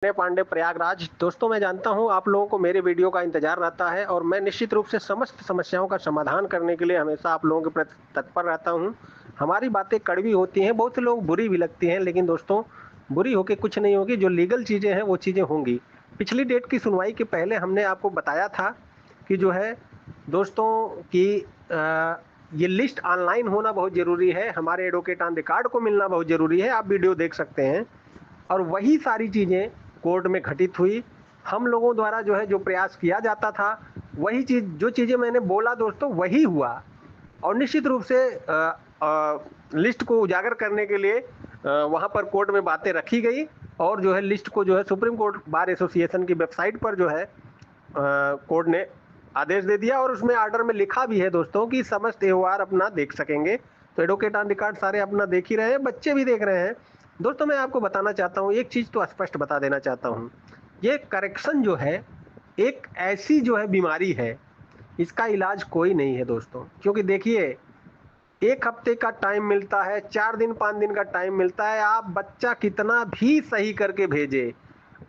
पांडे प्रयागराज। दोस्तों, मैं जानता हूं आप लोगों को मेरे वीडियो का इंतजार रहता है और मैं निश्चित रूप से समस्त समस्याओं का समाधान करने के लिए हमेशा आप लोगों के प्रति तत्पर रहता हूं। हमारी बातें कड़वी होती हैं, बहुत से लोग बुरी भी लगती हैं, लेकिन दोस्तों बुरी होके कुछ नहीं होगी। जो लीगल चीजें हैं वो चीजें होंगी। पिछली डेट की सुनवाई के पहले हमने आपको बताया था कि जो है दोस्तों कि ये लिस्ट ऑनलाइन होना बहुत जरूरी है, हमारे एडवोकेट ऑन रिकॉर्ड को मिलना बहुत जरूरी है। आप वीडियो देख सकते हैं और वही सारी चीज़ें कोर्ट में घटित हुई। हम लोगों द्वारा जो है जो प्रयास किया जाता था, वही चीज़ जो चीज़ें मैंने बोला दोस्तों वही हुआ। और निश्चित रूप से लिस्ट को उजागर करने के लिए वहाँ पर कोर्ट में बातें रखी गई और जो है लिस्ट को जो है सुप्रीम कोर्ट बार एसोसिएशन की वेबसाइट पर जो है कोर्ट ने आदेश दे दिया और उसमें ऑर्डर में लिखा भी है दोस्तों कि समस्त व्यवहार अपना देख सकेंगे। तो एडवोकेट ऑन रिकॉर्ड सारे अपना देख ही रहे हैं, बच्चे भी देख रहे हैं। दोस्तों, मैं आपको बताना चाहता हूँ, एक चीज तो स्पष्ट बता देना चाहता हूँ। ये करेक्शन जो है एक ऐसी जो है बीमारी है, इसका इलाज कोई नहीं है दोस्तों। क्योंकि देखिए, एक हफ्ते का टाइम मिलता है, 4 दिन 5 दिन का टाइम मिलता है। आप बच्चा कितना भी सही करके भेजे,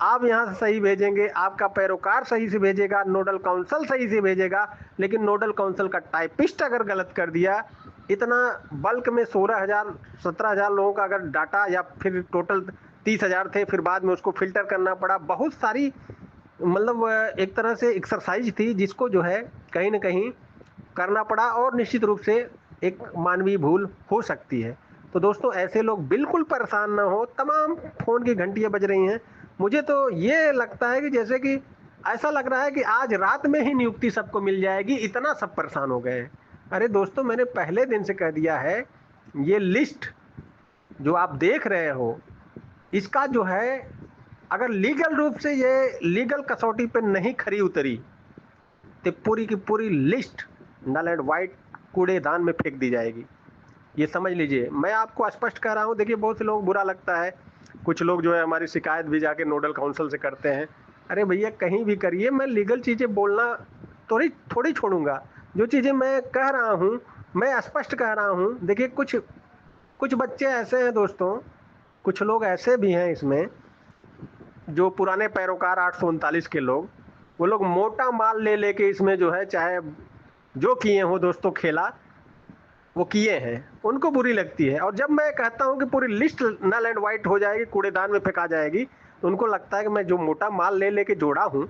आप यहाँ से सही भेजेंगे, आपका पैरोकार सही से भेजेगा, नोडल काउंसिल सही से भेजेगा, लेकिन नोडल काउंसिल का टाइपिस्ट अगर गलत कर दिया, इतना बल्क में 16,000 17,000 लोगों का अगर डाटा, या फिर टोटल 30,000 थे, फिर बाद में उसको फिल्टर करना पड़ा। बहुत सारी मतलब एक तरह से एक्सरसाइज थी जिसको जो है कहीं ना कहीं करना पड़ा और निश्चित रूप से एक मानवीय भूल हो सकती है। तो दोस्तों, ऐसे लोग बिल्कुल परेशान ना हो। तमाम फोन की घंटियां बज रही हैं। मुझे तो ये लगता है कि जैसे कि ऐसा लग रहा है कि आज रात में ही नियुक्ति सबको मिल जाएगी, इतना सब परेशान हो गए हैं। अरे दोस्तों, मैंने पहले दिन से कह दिया है, ये लिस्ट जो आप देख रहे हो, इसका जो है अगर लीगल रूप से ये लीगल कसौटी पे नहीं खरी उतरी तो पूरी की पूरी लिस्ट नल एंड वाइट कूड़ेदान में फेंक दी जाएगी। ये समझ लीजिए, मैं आपको स्पष्ट कह रहा हूँ। देखिए, बहुत से लोग बुरा लगता है, कुछ लोग जो है हमारी शिकायत भी जाके नोडल काउंसिल से करते हैं। अरे भैया, कहीं भी करिए, मैं लीगल चीजें बोलना थोड़ी थोड़ी छोड़ूंगा। जो चीजें मैं कह रहा हूँ, मैं स्पष्ट कह रहा हूँ। देखिए, कुछ कुछ बच्चे ऐसे हैं दोस्तों, कुछ लोग ऐसे भी हैं इसमें, जो पुराने पैरोकार 839 के लोग, वो लोग मोटा माल ले लेके इसमें जो है, चाहे जो किए हो दोस्तों खेला, वो किए हैं, उनको बुरी लगती है। और जब मैं कहता हूं कि पूरी लिस्ट नल एंड वाइट हो जाएगी, कूड़ेदान में फेंका जाएगी, तो उनको लगता है कि मैं जो मोटा माल ले लेके जोड़ा हूं।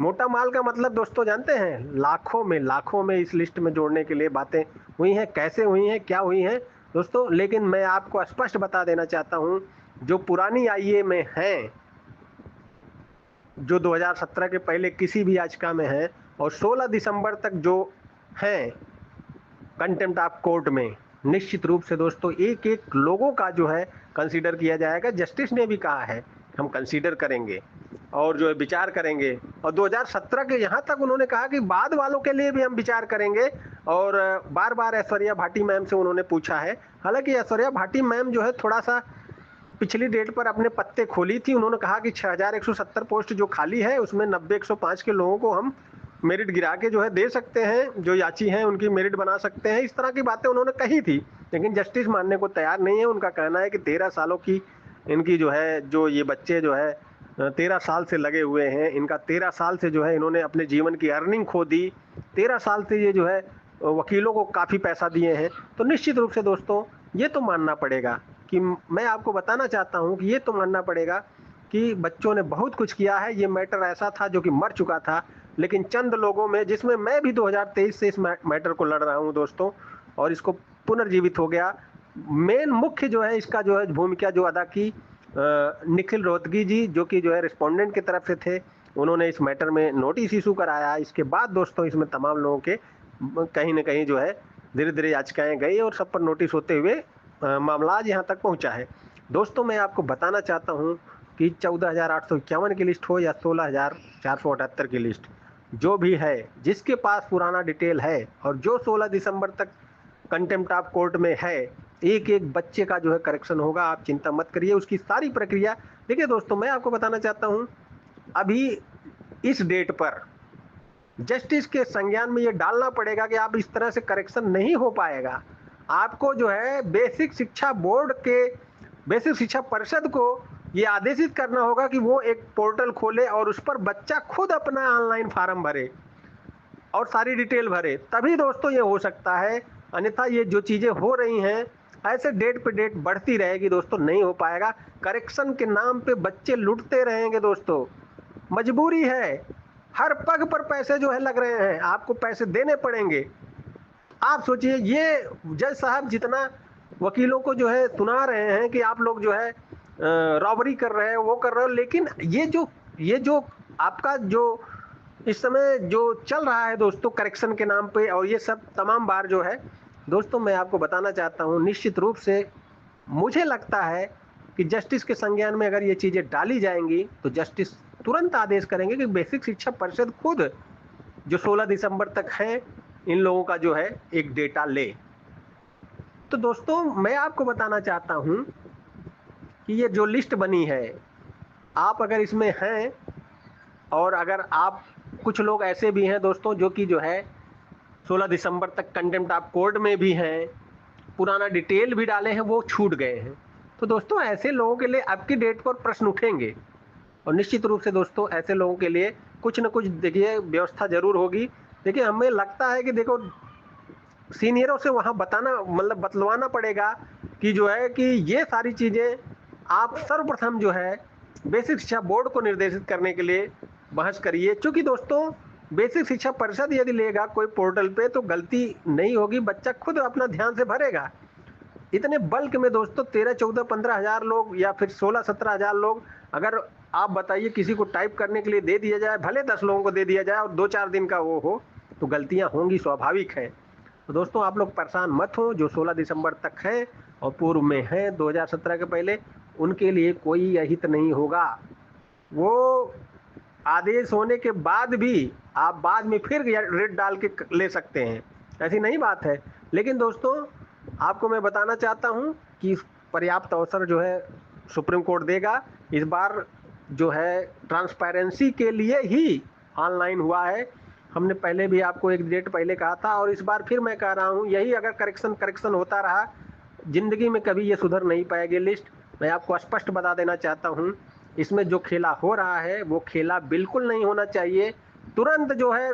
मोटा माल का मतलब दोस्तों जानते हैं, लाखों में इस लिस्ट में जोड़ने के लिए बातें हुई हैं। कैसे हुई हैं, क्या हुई हैं दोस्तों, लेकिन मैं आपको स्पष्ट बता देना चाहता हूं, जो पुरानी आईए में हैं, जो 2017 के पहले किसी भी याचिका में है, और 16 दिसंबर तक जो हैं कंटेम्प्ट ऑफ कोर्ट में, निश्चित रूप से दोस्तों एक एक लोगों का जो है कंसीडर किया जाएगा। जस्टिस ने भी कहा है हम कंसीडर करेंगे और जो है विचार करेंगे। और 2017 के यहाँ तक उन्होंने कहा कि बाद वालों के लिए भी हम विचार करेंगे। और बार बार ऐश्वर्या भाटी मैम से उन्होंने पूछा है। हालांकि ऐश्वर्या भाटी मैम जो है थोड़ा सा पिछली डेट पर अपने पत्ते खोली थी। उन्होंने कहा कि 6170 पोस्ट जो खाली है, उसमें 90 105 के लोगों को हम मेरिट गिरा के जो है दे सकते हैं, जो याची हैं उनकी मेरिट बना सकते हैं। इस तरह की बातें उन्होंने कही थी, लेकिन जस्टिस मानने को तैयार नहीं है। उनका कहना है कि 13 सालों की इनकी जो है, जो ये बच्चे जो है 13 साल से लगे हुए हैं, इनका 13 साल से जो है इन्होंने अपने जीवन की अर्निंग खो दी। 13 साल से ये जो है वकीलों को काफ़ी पैसा दिए हैं। तो निश्चित रूप से दोस्तों ये तो मानना पड़ेगा कि, मैं आपको बताना चाहता हूं कि ये तो मानना पड़ेगा कि बच्चों ने बहुत कुछ किया है। ये मैटर ऐसा था जो कि मर चुका था, लेकिन चंद लोगों में, जिसमें मैं भी 2023 से इस मैटर को लड़ रहा हूं दोस्तों, और इसको पुनर्जीवित हो गया। मेन मुख्य जो है इसका जो है भूमिका जो अदा की निखिल रोहतगी जी, जो कि जो है रिस्पोंडेंट की तरफ से थे। उन्होंने इस मैटर में नोटिस इशू कराया। इसके बाद दोस्तों इसमें तमाम लोगों के कहीं ना कहीं जो है धीरे धीरे याचिकाएं गई और सब पर नोटिस होते हुए मामला आज यहाँ तक पहुंचा है। दोस्तों, मैं आपको बताना चाहता हूं कि 14,851 की लिस्ट हो या 16,478 की लिस्ट, जो भी है, जिसके पास पुराना डिटेल है और जो 16 दिसंबर तक कंटेम्प्ट ऑफ कोर्ट में है, एक एक बच्चे का जो है करेक्शन होगा। आप चिंता मत करिए, उसकी सारी प्रक्रिया। देखिए दोस्तों, मैं आपको बताना चाहता हूं, अभी इस डेट पर जस्टिस के संज्ञान में ये डालना पड़ेगा कि आप इस तरह से करेक्शन नहीं हो पाएगा। आपको जो है बेसिक शिक्षा बोर्ड के, बेसिक शिक्षा परिषद को ये आदेशित करना होगा कि वो एक पोर्टल खोले और उस पर बच्चा खुद अपना ऑनलाइन फॉर्म भरे और सारी डिटेल भरे, तभी दोस्तों ये हो सकता है। अन्यथा ये जो चीज़ें हो रही हैं ऐसे डेट पे डेट बढ़ती रहेगी दोस्तों, नहीं हो पाएगा। करेक्शन के नाम पे बच्चे लुटते रहेंगे दोस्तों, मजबूरी है। हर पग पर पैसे जो है लग रहे हैं, आपको पैसे देने पड़ेंगे। आप सोचिए, ये जज साहब जितना वकीलों को जो है सुना रहे हैं कि आप लोग जो है रॉबरी कर रहे हैं, वो कर रहे हो, लेकिन ये जो आपका जो इस समय जो चल रहा है दोस्तों करेक्शन के नाम पे, और ये सब तमाम बार जो है दोस्तों, मैं आपको बताना चाहता हूँ, निश्चित रूप से मुझे लगता है कि जस्टिस के संज्ञान में अगर ये चीज़ें डाली जाएंगी तो जस्टिस तुरंत आदेश करेंगे कि बेसिक शिक्षा परिषद खुद जो 16 दिसंबर तक है इन लोगों का जो है एक डेटा ले। तो दोस्तों मैं आपको बताना चाहता हूँ कि ये जो लिस्ट बनी है, आप अगर इसमें हैं, और अगर आप कुछ लोग ऐसे भी हैं दोस्तों जो कि जो है 16 दिसंबर तक कंटेम्प्ट ऑफ कोर्ट में भी हैं, पुराना डिटेल भी डाले हैं, वो छूट गए हैं, तो दोस्तों ऐसे लोगों के लिए अब की डेट पर प्रश्न उठेंगे। और निश्चित रूप से दोस्तों ऐसे लोगों के लिए कुछ न कुछ देखिए व्यवस्था जरूर होगी। देखिए हमें लगता है कि देखो सीनियरों से वहाँ बताना मतलब बतलवाना पड़ेगा कि जो है कि ये सारी चीज़ें आप सर्वप्रथम जो है बेसिक शिक्षा बोर्ड को निर्देशित करने के लिए बहस करिए। क्योंकि दोस्तों बेसिक शिक्षा परिषद यदि लेगा कोई पोर्टल पे तो गलती नहीं होगी, बच्चा खुद अपना ध्यान से भरेगा। इतने बल्क में दोस्तों 13, 14, 15 हजार लोग या फिर 16, 17 हजार लोग, अगर आप बताइए किसी को टाइप करने के लिए दे दिया जाए, भले 10 लोगों को दे दिया जाए और 2-4 दिन का वो हो, तो गलतियां होंगी, स्वाभाविक है। तो दोस्तों आप लोग परेशान मत हो, जो 16 दिसंबर तक है और पूर्व में है 2017 के पहले, उनके लिए कोई अहित नहीं होगा। वो आदेश होने के बाद भी आप बाद में फिर रेट डाल के ले सकते हैं, ऐसी नहीं बात है। लेकिन दोस्तों आपको मैं बताना चाहता हूं कि पर्याप्त अवसर जो है सुप्रीम कोर्ट देगा। इस बार जो है ट्रांसपेरेंसी के लिए ही ऑनलाइन हुआ है। हमने पहले भी आपको एक डेट पहले कहा था और इस बार फिर मैं कह रहा हूं, यही अगर करेक्शन होता रहा, जिंदगी में कभी ये सुधर नहीं पाएगी लिस्ट। मैं आपको स्पष्ट बता देना चाहता हूं, इसमें जो खेला हो रहा है वो खेला बिल्कुल नहीं होना चाहिए। तुरंत जो है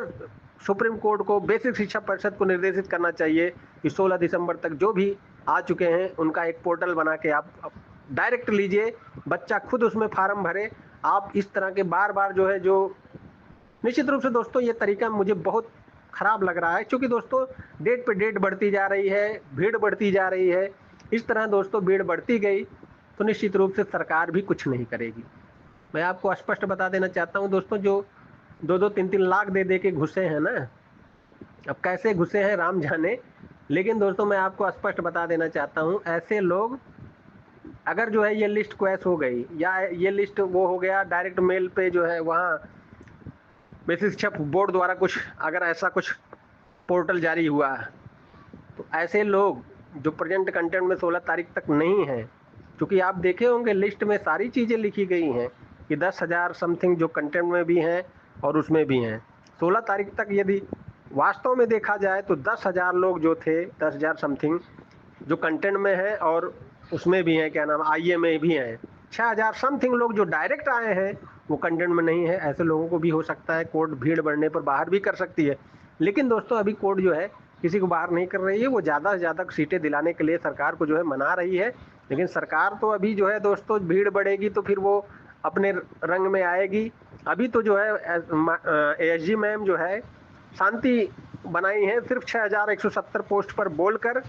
सुप्रीम कोर्ट को बेसिक शिक्षा परिषद को निर्देशित करना चाहिए कि 16 दिसंबर तक जो भी आ चुके हैं उनका एक पोर्टल बना के आप डायरेक्ट लीजिए, बच्चा खुद उसमें फार्म भरे। आप इस तरह के बार बार जो है जो निश्चित रूप से दोस्तों ये तरीका मुझे बहुत खराब लग रहा है, क्योंकि दोस्तों डेट पे डेट बढ़ती जा रही है, भीड़ बढ़ती जा रही है। इस तरह दोस्तों भीड़ बढ़ती गई तो निश्चित रूप से सरकार भी कुछ नहीं करेगी। मैं आपको स्पष्ट बता देना चाहता हूं दोस्तों, जो 2-2, 3-3 लाख दे दे के घुसे हैं ना, अब कैसे घुसे हैं राम जाने। लेकिन दोस्तों मैं आपको स्पष्ट बता देना चाहता हूं, ऐसे लोग अगर जो है ये लिस्ट क्वैश हो गई या ये लिस्ट वो हो गया डायरेक्ट मेल पे जो है वहाँ बेसिक शिक्षा बोर्ड द्वारा कुछ अगर ऐसा कुछ पोर्टल जारी हुआ, तो ऐसे लोग जो प्रेजेंट कंटेंट में 16 तारीख तक नहीं है, क्योंकि आप देखे होंगे लिस्ट में सारी चीज़ें लिखी गई हैं कि 10,000 समथिंग जो कंटेंट में भी हैं और उसमें भी हैं। 16 तारीख तक यदि वास्तव में देखा जाए तो 10,000 लोग जो थे, 10,000 समथिंग जो कंटेंट में है और उसमें भी हैं, क्या नाम आईए में भी हैं। 6,000 समथिंग लोग जो डायरेक्ट आए हैं वो कंटेंट में नहीं है। ऐसे लोगों को भी हो सकता है कोर्ट भीड़ बढ़ने पर बाहर भी कर सकती है। लेकिन दोस्तों अभी कोर्ट जो है किसी को बाहर नहीं कर रही है, वो ज़्यादा से ज़्यादा सीटें दिलाने के लिए सरकार को जो है मना रही है। लेकिन सरकार तो अभी जो है दोस्तों भीड़ बढ़ेगी तो फिर वो अपने रंग में आएगी। अभी तो जो है एएसजी मैम जो है शांति बनाई है, सिर्फ 6,170 पोस्ट पर बोलकर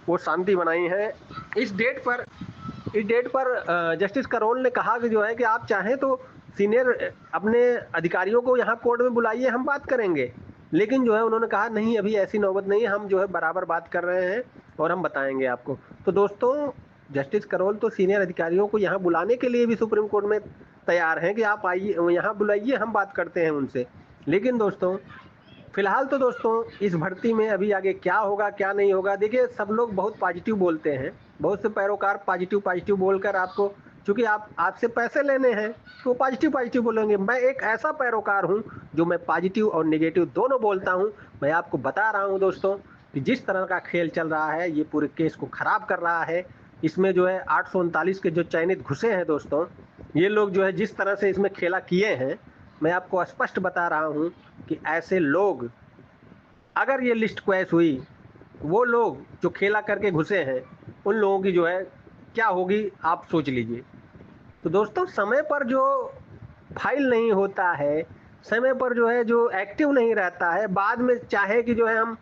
वो शांति बनाई है। इस डेट पर जस्टिस करोल ने कहा कि जो है कि आप चाहें तो सीनियर अपने अधिकारियों को यहाँ कोर्ट में बुलाइए, हम बात करेंगे। लेकिन जो है उन्होंने कहा नहीं, अभी ऐसी नौबत नहीं है, हम जो है बराबर बात कर रहे हैं और हम बताएंगे आपको। तो दोस्तों जस्टिस करोल तो सीनियर अधिकारियों को यहाँ बुलाने के लिए भी सुप्रीम कोर्ट में तैयार हैं कि आप आइए यहाँ बुलाइए, हम बात करते हैं उनसे। लेकिन दोस्तों फिलहाल तो दोस्तों इस भर्ती में अभी आगे क्या होगा क्या नहीं होगा, देखिए सब लोग बहुत पॉजिटिव बोलते हैं, बहुत से पैरोकार पॉजिटिव बोलकर आपको, क्योंकि आपसे पैसे लेने हैं तो पॉजिटिव बोलेंगे। मैं एक ऐसा पैरोकार हूं जो मैं पॉजिटिव और नेगेटिव दोनों बोलता हूं। मैं आपको बता रहा हूं दोस्तों कि जिस तरह का खेल चल रहा है ये पूरे केस को खराब कर रहा है। इसमें जो है 839 के जो चयनित घुसे हैं दोस्तों, ये लोग जो है जिस तरह से इसमें खेला किए हैं, मैं आपको स्पष्ट बता रहा हूँ कि ऐसे लोग, अगर ये लिस्ट क्वैश हुई, वो लोग जो खेला करके घुसे हैं, उन लोगों की जो है क्या होगी आप सोच लीजिए। तो दोस्तों, समय पर जो फाइल नहीं होता है, समय पर जो है जो एक्टिव नहीं रहता है, बाद में चाहे कि जो है हम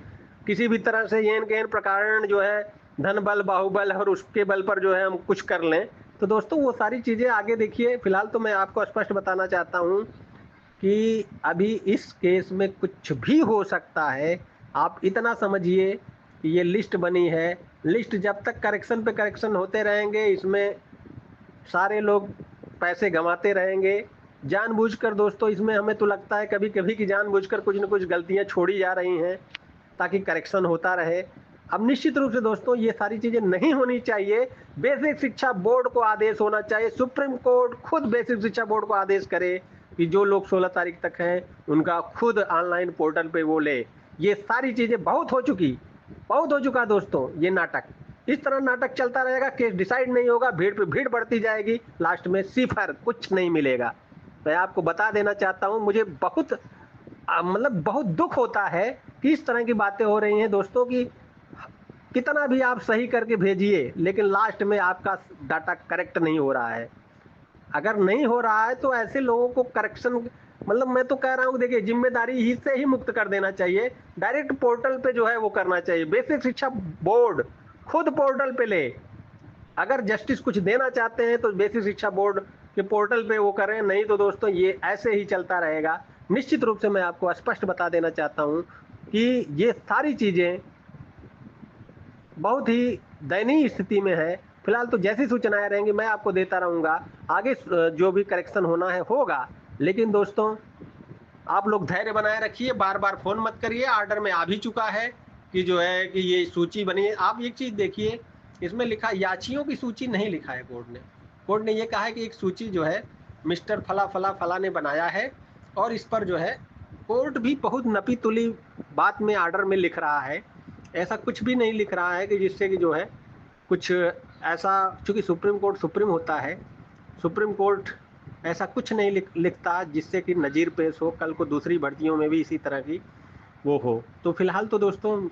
किसी भी तरह से येन केन प्रकार जो है धन बल बाहुबल और उसके बल पर जो है हम कुछ कर लें, तो दोस्तों वो सारी चीजें आगे देखिए। फिलहाल तो मैं आपको स्पष्ट बताना चाहता हूँ कि अभी इस केस में कुछ भी हो सकता है। आप इतना समझिए कि ये लिस्ट बनी है, लिस्ट जब तक करेक्शन पे करेक्शन होते रहेंगे, इसमें सारे लोग पैसे गंवाते रहेंगे जानबूझकर। दोस्तों, इसमें हमें तो लगता है कभी कभी कि जानबूझकर कुछ न कुछ गलतियां छोड़ी जा रही हैं ताकि करेक्शन होता रहे। अब निश्चित रूप से दोस्तों ये सारी चीजें नहीं होनी चाहिए। बेसिक शिक्षा बोर्ड को आदेश होना चाहिए, सुप्रीम कोर्ट खुद बेसिक शिक्षा बोर्ड को आदेश करे कि जो लोग 16 तारीख तक हैं उनका खुद ऑनलाइन पोर्टल पे वो ले। ये सारी चीजें बहुत हो चुका दोस्तों। ये नाटक, इस तरह नाटक चलता रहेगा, केस डिसाइड नहीं होगा, भीड़ पे भीड़ बढ़ती जाएगी, लास्ट में सिफर, कुछ नहीं मिलेगा। मैं आपको बता देना चाहता हूं, मुझे बहुत मतलब बहुत दुख होता है कि इस तरह की बातें हो रही हैं दोस्तों की। कितना भी आप सही करके भेजिए, लेकिन लास्ट में आपका डाटा करेक्ट नहीं हो रहा है। अगर नहीं हो रहा है तो ऐसे लोगों को करेक्शन, मतलब मैं तो कह रहा हूं, देखिए जिम्मेदारी ही से ही मुक्त कर देना चाहिए। डायरेक्ट पोर्टल पे जो है वो करना चाहिए। बेसिक शिक्षा बोर्ड खुद पोर्टल पे ले। अगर जस्टिस कुछ देना चाहते हैं तो बेसिक शिक्षा बोर्ड के पोर्टल पे वो करें, नहीं तो दोस्तों ये ऐसे ही चलता रहेगा। निश्चित रूप से मैं आपको स्पष्ट बता देना चाहता हूं कि ये सारी चीजें बहुत ही दयनीय स्थिति में है। फिलहाल तो जैसी सूचनाएं रहेंगी मैं आपको देता रहूंगा। आगे जो भी करेक्शन होना है होगा। लेकिन दोस्तों, आप लोग धैर्य बनाए रखिए, बार बार फोन मत करिए। ऑर्डर में आ भी चुका है कि जो है कि ये सूची बनी है। आप एक चीज देखिए, इसमें लिखा याचियों की सूची नहीं लिखा है कोर्ट ने। कोर्ट ने ये कहा है कि एक सूची जो है मिस्टर फला फला फला ने बनाया है, और इस पर जो है कोर्ट भी बहुत नपी तुली बात में ऑर्डर में लिख रहा है। ऐसा कुछ भी नहीं लिख रहा है कि जिससे कि जो है कुछ ऐसा, चूंकि सुप्रीम कोर्ट सुप्रीम होता है, सुप्रीम कोर्ट ऐसा कुछ नहीं लिखता जिससे कि नज़ीर पेश हो, कल को दूसरी भर्तियों में भी इसी तरह की वो हो। तो फिलहाल तो दोस्तों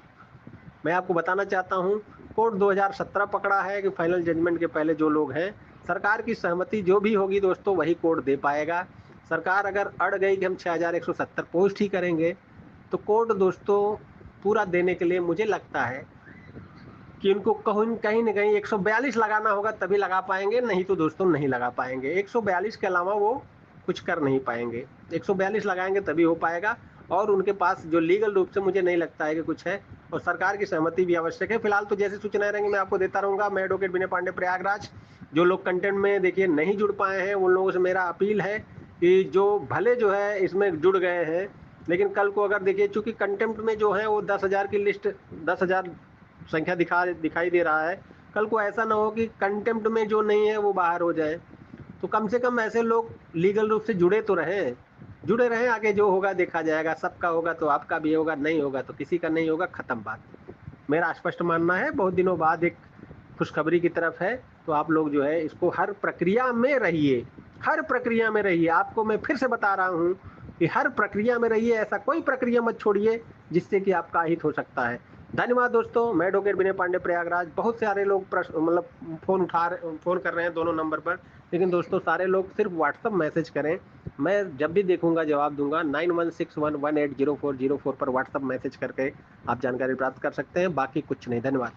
मैं आपको बताना चाहता हूं, कोर्ट 2017 पकड़ा है कि फाइनल जजमेंट के पहले जो लोग हैं, सरकार की सहमति जो भी होगी दोस्तों वही कोर्ट दे पाएगा। सरकार अगर अड़ गई कि हम 6170 पोस्ट ही करेंगे, तो कोर्ट दोस्तों पूरा देने के लिए मुझे लगता है कि उनको कहीं न कहीं 142 लगाना होगा तभी लगा पाएंगे, नहीं तो दोस्तों नहीं लगा पाएंगे। 142 के अलावा वो कुछ कर नहीं पाएंगे। 142 लगाएंगे तभी हो पाएगा, और उनके पास जो लीगल रूप से मुझे नहीं लगता है कि कुछ है, और सरकार की सहमति भी आवश्यक है। फिलहाल तो जैसी सूचनाएं रहेंगी मैं आपको देता रहूंगा। मैं एडवोकेट विनय पांडे, प्रयागराज। जो लोग कंटेंट में देखिए नहीं जुड़ पाए हैं, उन लोगों से मेरा अपील है कि जो भले जो है इसमें जुड़ गए हैं, लेकिन कल को अगर देखिए, चूंकि कंटेम्प्ट में जो है वो 10,000 की लिस्ट, 10,000 संख्या दिखाई दे रहा है। कल को ऐसा ना हो कि कंटेम्प्ट में जो नहीं है वो बाहर हो जाए। तो कम से कम ऐसे लोग लीगल रूप से जुड़े रहें। आगे जो होगा देखा जाएगा। सबका होगा तो आपका भी होगा, नहीं होगा तो किसी का नहीं होगा, खत्म बात। मेरा स्पष्ट मानना है, बहुत दिनों बाद एक खुशखबरी की तरफ है, तो आप लोग जो है इसको हर प्रक्रिया में रहिए, हर प्रक्रिया में रहिए। आपको मैं फिर से बता रहा हूं कि हर प्रक्रिया में रहिए, ऐसा कोई प्रक्रिया मत छोड़िए जिससे कि आपका हित हो सकता है। धन्यवाद दोस्तों। मैं एडवोकेट विनय पांडे, प्रयागराज। बहुत सारे लोग प्रश्न मतलब फोन कर रहे हैं दोनों नंबर पर, लेकिन दोस्तों सारे लोग सिर्फ व्हाट्सअप मैसेज करें, मैं जब भी देखूंगा जवाब दूंगा। 9161180404 पर व्हाट्सअप मैसेज करके आप जानकारी प्राप्त कर सकते हैं, बाकी कुछ नहीं। धन्यवाद।